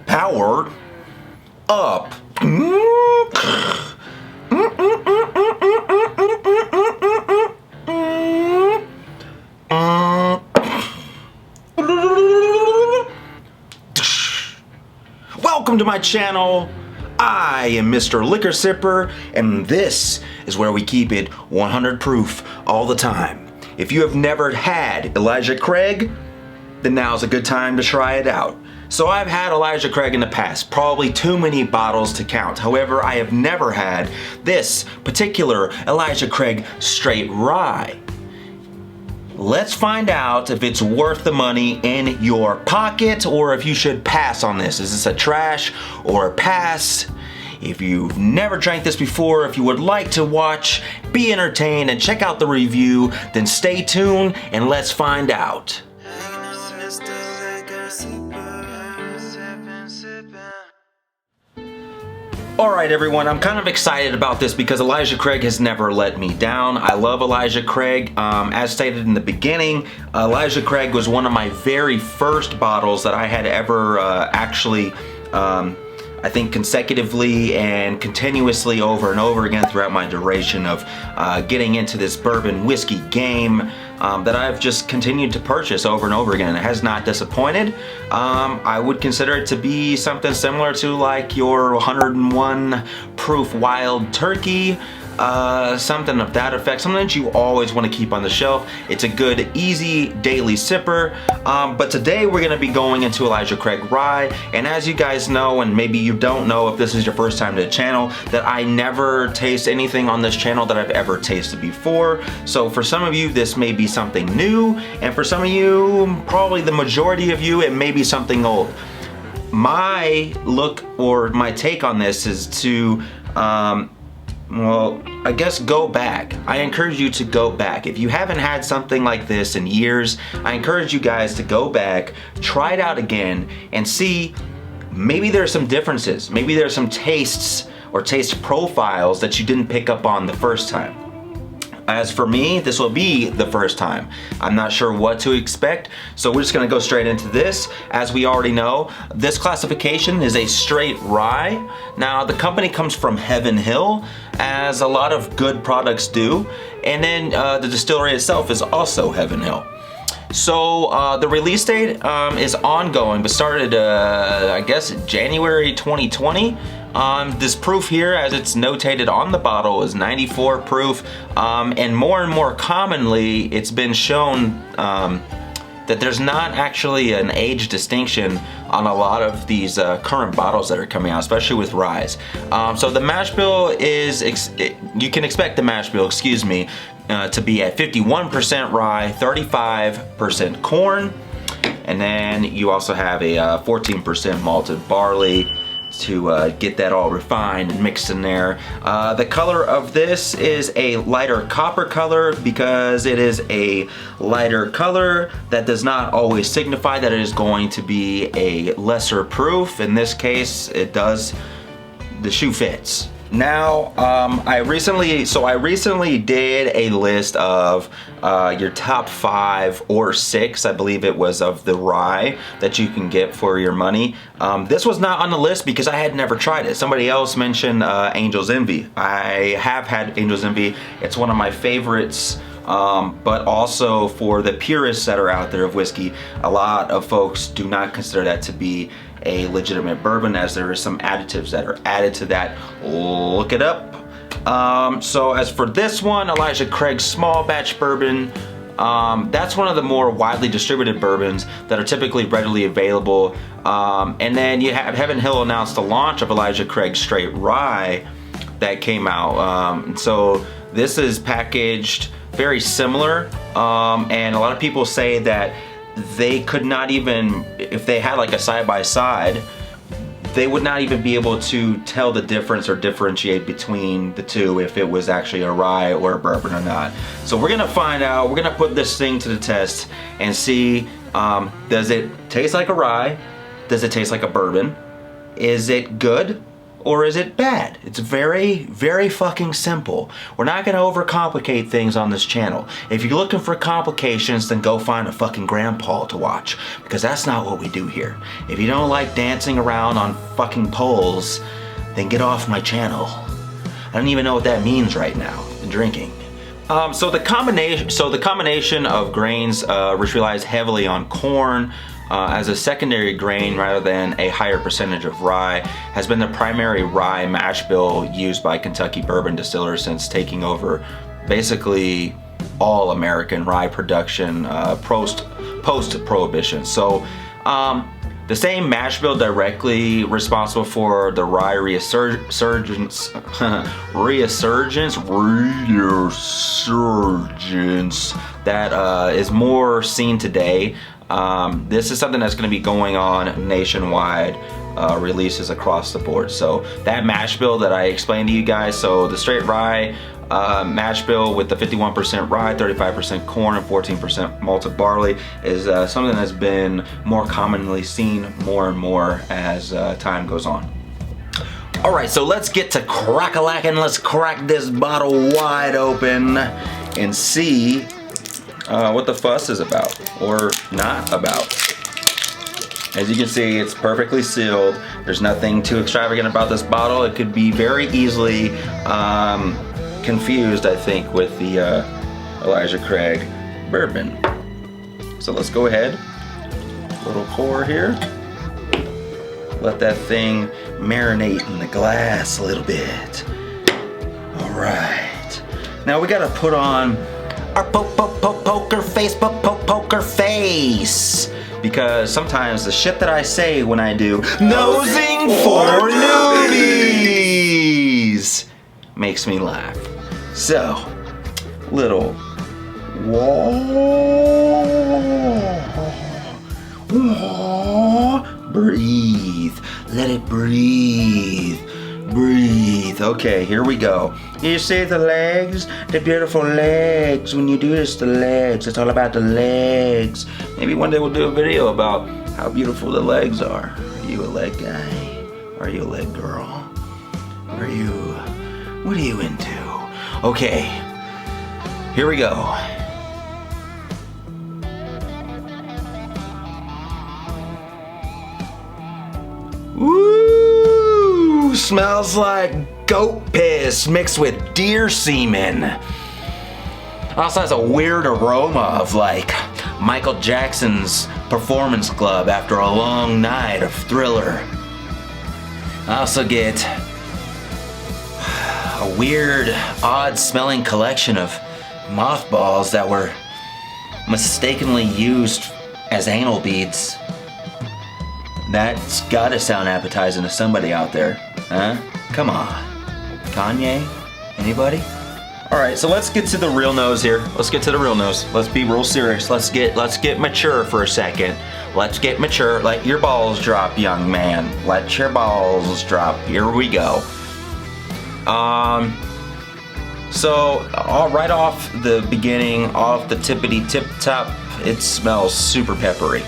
Power up. Welcome to my channel. I am Mr. Liquor Sipper, and this is where we keep it 100 proof all the time. If you have never had Elijah Craig, then now's a good time to try it out. So I've had Elijah Craig in the past, probably too many bottles to count. However, I have never had this particular Elijah Craig Straight Rye. Let's find out if it's worth the money in your pocket or if you should pass on this. Is this a trash or a pass? If you've never drank this before, if you would like to watch, be entertained, and check out the review, then stay tuned and let's find out. Alright everyone, I'm kind of excited about this because Elijah Craig has never let me down. I love Elijah Craig. As stated in the beginning, Elijah Craig was one of my very first bottles that I had ever actually, I think consecutively and continuously over and over again throughout my duration of getting into this bourbon whiskey game that I've just continued to purchase over and over again. It has not disappointed. I would consider it to be something similar to like your 101 proof wild turkey, something of that effect, something that you always want to keep on the shelf. It's a good, easy daily sipper. But today we're going to be going into Elijah Craig Rye, and as you guys know, and maybe you don't know if this is your first time to the channel, that I never taste anything on this channel that I've ever tasted before. So for some of you, this may be something new, and for some of you, probably the majority of you, it may be something old. My look or my take on this is to well, I guess go back. I encourage you to go back. If you haven't had something like this in years, I encourage you guys to go back, try it out again, and see maybe there's some differences. Maybe there's some tastes or taste profiles that you didn't pick up on the first time. As for me, this will be the first time. I'm not sure what to expect, so we're just gonna go straight into this. As we already know, this classification is a straight rye. Now, the company comes from Heaven Hill, as a lot of good products do, and then the distillery itself is also Heaven Hill. So the release date is ongoing, but started, I guess, January 2020. This proof here, as it's notated on the bottle, is 94 proof, and more commonly, it's been shown that there's not actually an age distinction on a lot of these current bottles that are coming out, especially with ryes. So the mash bill is, you can expect the mash bill, excuse me, to be at 51% rye, 35% corn, and then you also have a 14% malted barley to get that all refined and mixed in there. The color of this is a lighter copper color. Because it is a lighter color, that does not always signify that it is going to be a lesser proof. In this case, it does. The shoe fits. Now, I recently did a list of your top 5 or 6, I believe it was, of the rye that you can get for your money. This was not on the list because I had never tried it. Somebody else mentioned Angel's Envy. I have had Angel's Envy. It's one of my favorites. But also for the purists that are out there of whiskey, a lot of folks do not consider that to be a legitimate bourbon, as there are some additives that are added to that. Look it up. So as for this one, Elijah Craig small batch bourbon, that's one of the more widely distributed bourbons that are typically readily available. And then you have Heaven Hill announced the launch of Elijah Craig Straight Rye that came out. So this is packaged very similar, and a lot of people say that they could not even, if they had like a side-by-side, they would not even be able to tell the difference or differentiate between the two if it was actually a rye or a bourbon or not. So we're gonna find out, we're gonna put this thing to the test and see, does it taste like a rye? Does it taste like a bourbon? Is it good? or is it bad? It's very, very fucking simple. We're not gonna overcomplicate things on this channel. If you're looking for complications, then go find a fucking grandpa to watch, because that's not what we do here. If you don't like dancing around on fucking poles, then get off my channel. I don't even know what that means right now. I'm drinking. So the combination of grains which relies heavily on corn as a secondary grain rather than a higher percentage of rye has been the primary rye mash bill used by Kentucky bourbon distillers since taking over basically all American rye production post-prohibition. So the same mash bill directly responsible for the rye resurgence that is more seen today. This is something that's going to be going on nationwide, releases across the board. So that mash bill that I explained to you guys, so the straight rye mash bill with the 51% rye, 35% corn, and 14% malted barley is something that's been more commonly seen more and more as time goes on. All right, so let's get to crack-a-lackin'. Let's crack this bottle wide open and see what the fuss is about, or not about. As you can see, it's perfectly sealed. There's nothing too extravagant about this bottle. It could be very easily confused, I think, with the Elijah Craig bourbon. So let's go ahead. Little pour here. Let that thing marinate in the glass a little bit. All right. Now we gotta put on our poker face, because sometimes the shit that I say when I do nosing for newbies makes me laugh. So, little breathe, let it breathe. Breathe. Okay, here we go. You see the legs? The beautiful legs. When you do this, the legs. It's all about the legs. Maybe one day we'll do a video about how beautiful the legs are. Are you a leg guy? Or are you a leg girl? What are you into? Okay, here we go. Woo! Smells like goat piss mixed with deer semen. Also has a weird aroma of like Michael Jackson's Performance Club after a long night of Thriller. I also get a weird, odd-smelling collection of mothballs that were mistakenly used as anal beads. That's gotta sound appetizing to somebody out there, huh? Come on. Kanye? Anybody? Alright, so let's get to the real nose here. Let's get to the real nose. Let's be real serious. Let's get mature for a second. Let's get mature. Let your balls drop, young man. Let your balls drop. Here we go. So right off the beginning, off the tippity tip top, it smells super peppery.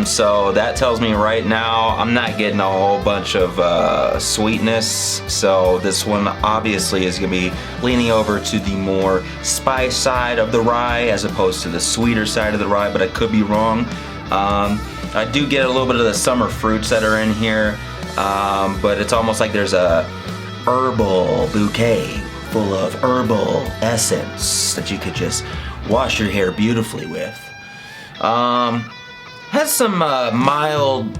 So that tells me right now I'm not getting a whole bunch of sweetness. So this one obviously is gonna be leaning over to the more spice side of the rye as opposed to the sweeter side of the rye, but I could be wrong. I do get a little bit of the summer fruits that are in here, but it's almost like there's a herbal bouquet full of herbal essence that you could just wash your hair beautifully with. Has some mild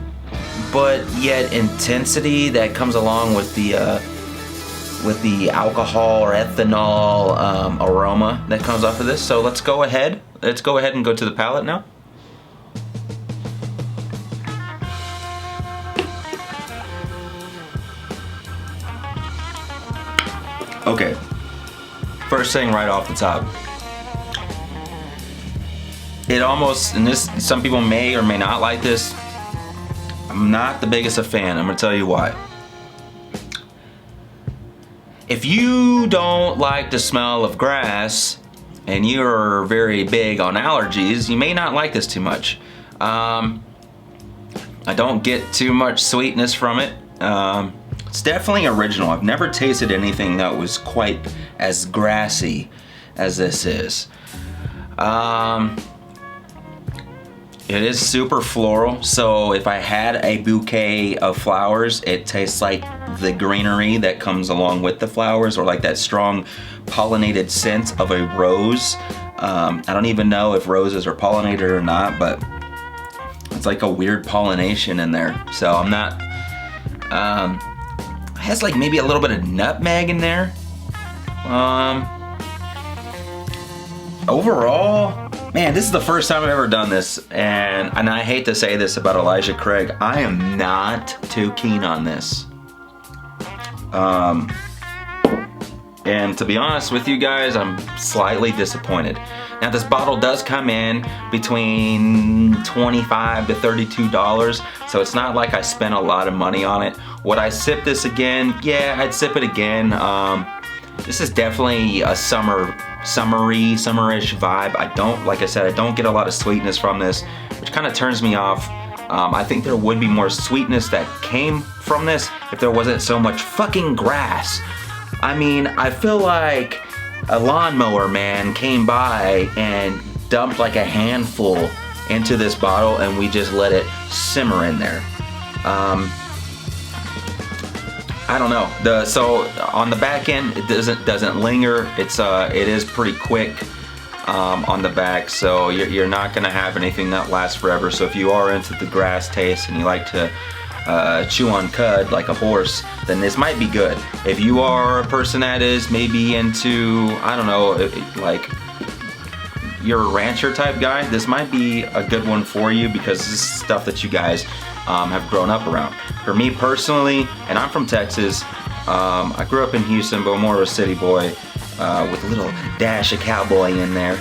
but yet intensity that comes along with the alcohol or ethanol aroma that comes off of this. So let's go ahead and go to the palate now. Okay, first thing right off the top. It almost, and this, some people may or may not like this. I'm not the biggest of fan. I'm gonna tell you why. If you don't like the smell of grass and you're very big on allergies, you may not like this too much. I don't get too much sweetness from it. It's definitely original. I've never tasted anything that was quite as grassy as this is. It is super floral, so if I had a bouquet of flowers, it tastes like the greenery that comes along with the flowers, or like that strong pollinated scent of a rose. I don't even know if roses are pollinated or not, but it's like a weird pollination in there. So I'm not, it has like maybe a little bit of nutmeg in there. Overall, man, this is the first time I've ever done this, and I hate to say this about Elijah Craig, I am not too keen on this. And to be honest with you guys, I'm slightly disappointed. Now this bottle does come in between $25 to $32, so it's not like I spent a lot of money on it. Would I sip this again? Yeah, I'd sip it again. This is definitely a summerish vibe. I don't, like I said, I don't get a lot of sweetness from this, which kind of turns me off. I think there would be more sweetness that came from this if there wasn't so much fucking grass. I mean, I feel like a lawnmower man came by and dumped like a handful into this bottle and we just let it simmer in there. I don't know. So on the back end, it doesn't linger. It is pretty quick on the back, so you're not gonna have anything that lasts forever. So if you are into the grass taste and you like to chew on cud like a horse, then this might be good. If you are a person that is maybe into, I don't know, like you're a rancher type guy, this might be a good one for you because this is stuff that you guys have grown up around. For me personally, and I'm from Texas, I grew up in Houston, but more of a city boy with a little dash of cowboy in there.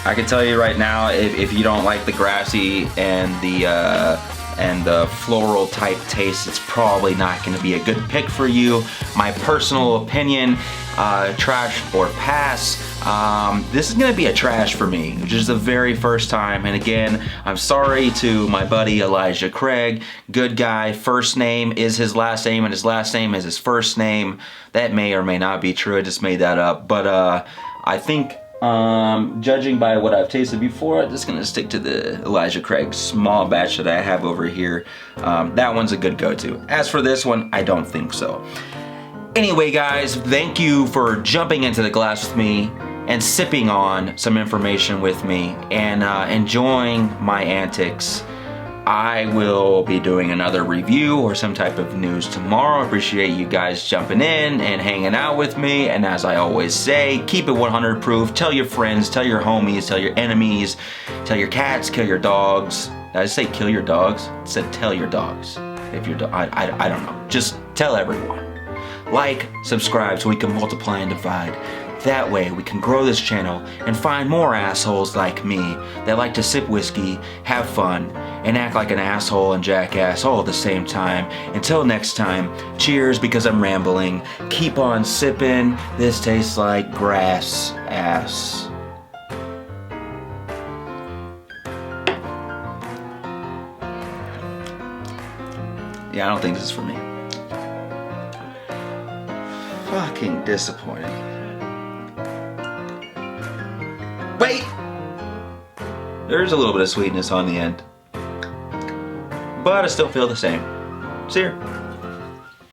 I can tell you right now, if you don't like the grassy and the floral type taste, it's probably not going to be a good pick for you. My personal opinion, trash or pass. This is going to be a trash for me, which is the very first time. And again, I'm sorry to my buddy Elijah Craig. Good guy. First name is his last name, and his last name is his first name. That may or may not be true. I just made that up. But I think, judging by what I've tasted before, I'm just gonna stick to the Elijah Craig small batch that I have over here. That one's a good go-to. As for this one, I don't think so. Anyway guys, thank you for jumping into the glass with me and sipping on some information with me and enjoying my antics. I will be doing another review or some type of news tomorrow. I appreciate you guys jumping in and hanging out with me. And as I always say, keep it 100 proof. Tell your friends, tell your homies, tell your enemies, tell your cats, kill your dogs. Did I say kill your dogs? I said tell your dogs. If you're, I don't know. Just tell everyone. Like, subscribe so we can multiply and divide. That way we can grow this channel and find more assholes like me that like to sip whiskey, have fun, and act like an asshole and jackass all at the same time. Until next time, cheers because I'm rambling. Keep on sipping. This tastes like grass ass. Yeah, I don't think this is for me. Fucking disappointing. Wait! There's a little bit of sweetness on the end, but I still feel the same. See ya.